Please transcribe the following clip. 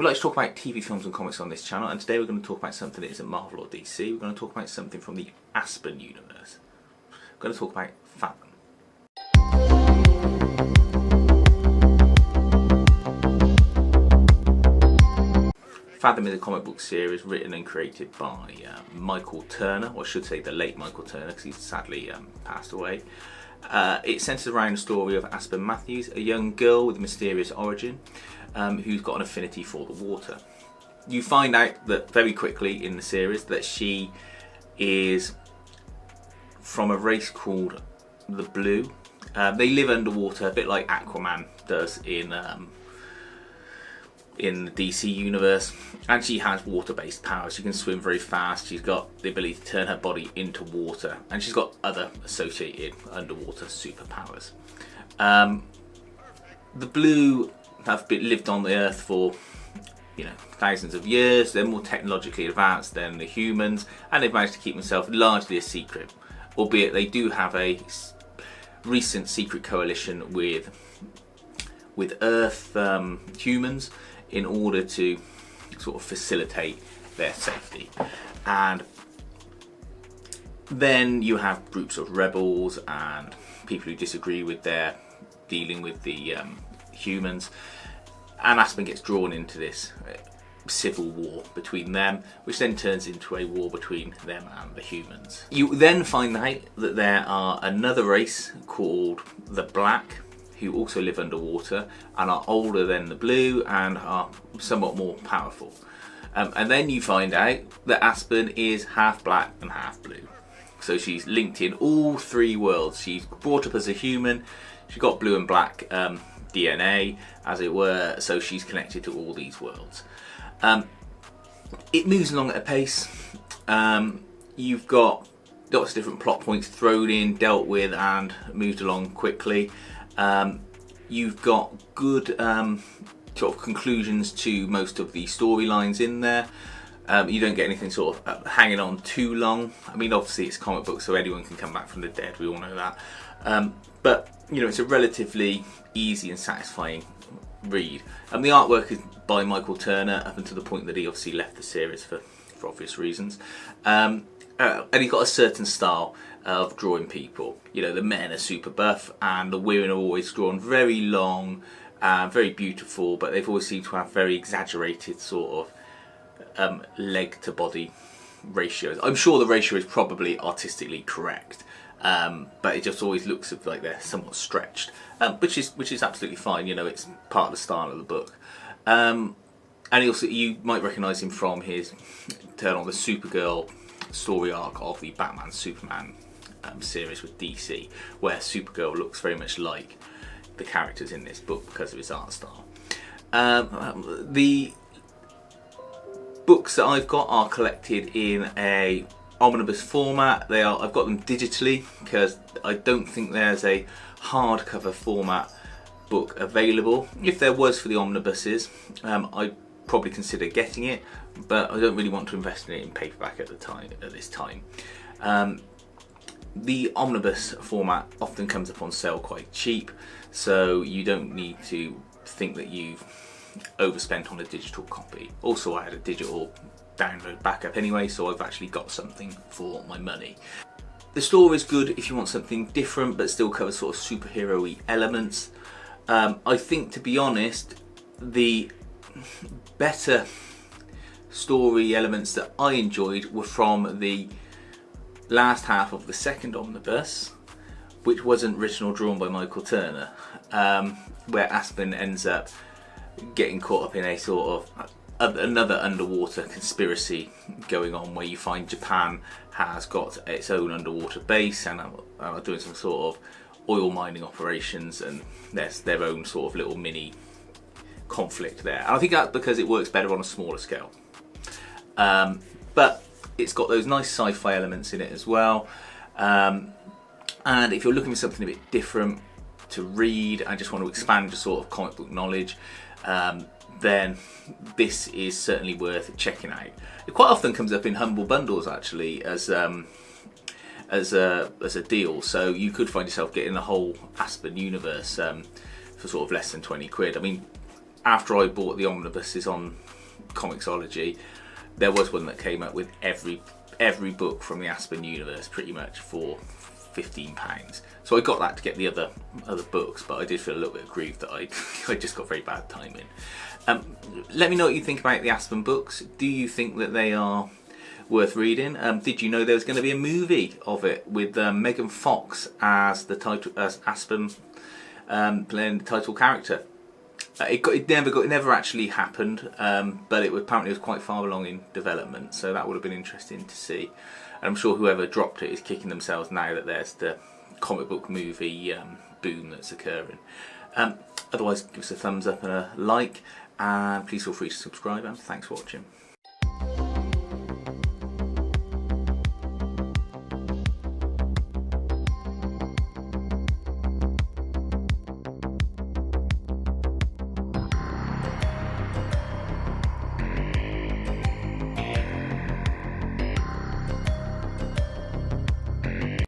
We like to talk about TV, films and comics on this channel, and today we're going to talk about something that isn't Marvel or DC. We're going to talk about something from the Aspen universe. We're going to talk about Fathom. Fathom is a comic book series written and created by Michael Turner, or I should say the late Michael Turner, because he's sadly passed away. It centres around the story of Aspen Matthews, a young girl with a mysterious origin who's got an affinity for the water. You find out that very quickly in the series that she is from a race called the Blue. They live underwater, a bit like Aquaman does in the DC universe, and she has water-based powers. She can swim very fast, she's got the ability to turn her body into water, and she's got other associated underwater superpowers. The Blue have lived on the Earth for thousands of years. They're more technologically advanced than the humans, and they've managed to keep themselves largely a secret, albeit they do have a recent secret coalition with Earth humans in order to sort of facilitate their safety. And then you have groups of rebels and people who disagree with their dealing with the humans, and Aspen gets drawn into this civil war between them, which then turns into a war between them and the humans. You then find out that there are another race called the Black, who also live underwater and are older than the Blue and are somewhat more powerful. And then you find out that Aspen is half black and half blue. So she's linked in all three worlds. She's brought up as a human, she's got blue and black DNA, as it were, so she's connected to all these worlds. It moves along at a pace. You've got lots of different plot points thrown in, dealt with, and moved along quickly. You've got good sort of conclusions to most of the storylines in there. You don't get anything sort of hanging on too long. I mean, obviously it's comic books, so anyone can come back from the dead, we all know that. But it's a relatively easy and satisfying read. The artwork is by Michael Turner up until the point that he obviously left the series for obvious reasons. And he's got a certain style of drawing people. The men are super buff and the women are always drawn very long, very beautiful, but they've always seemed to have very exaggerated sort of leg to body ratios. I'm sure the ratio is probably artistically correct, but it just always looks like they're somewhat stretched, which is absolutely fine. It's part of the style of the book. And also, you might recognise him from his turn on the Supergirl story arc of the Batman Superman series with DC, where Supergirl looks very much like the characters in this book because of his art style. The books that I've got are collected in a omnibus format. I've got them digitally because I don't think there's a hardcover format book available. If there was for the omnibuses, I'd probably consider getting it, but I don't really want to invest in it in paperback at this time. The omnibus format often comes up on sale quite cheap, so you don't need to think that you've overspent on a digital copy. Also, I had a digital download backup anyway, so I've actually got something for my money. The story is good if you want something different but still covers sort of superhero-y elements. I think, to be honest, the better story elements that I enjoyed were from the last half of the second omnibus, which wasn't written or drawn by Michael Turner, where Aspen ends up getting caught up in a sort of another underwater conspiracy going on, where you find Japan has got its own underwater base and are doing some sort of oil mining operations, and there's their own sort of little mini conflict there. And I think that's because it works better on a smaller scale. But it's got those nice sci-fi elements in it as well. And if you're looking for something a bit different to read and just want to expand your sort of comic book knowledge, then this is certainly worth checking out. It quite often comes up in humble bundles actually as a deal, so you could find yourself getting the whole Aspen universe for sort of less than 20 quid. I mean, after I bought the omnibuses on Comixology, there was one that came up with every book from the Aspen universe pretty much for £15. So I got that to get the other books, but I did feel a little bit aggrieved that I just got very bad timing. Let me know what you think about the Aspen books. Do you think that they are worth reading? Did you know there was going to be a movie of it with Megan Fox as Aspen playing the title character? It never actually happened, but apparently was quite far along in development, so that would have been interesting to see. And I'm sure whoever dropped it is kicking themselves now that there's the comic book movie boom that's occurring. Otherwise, give us a thumbs up and a like, and please feel free to subscribe, and thanks for watching.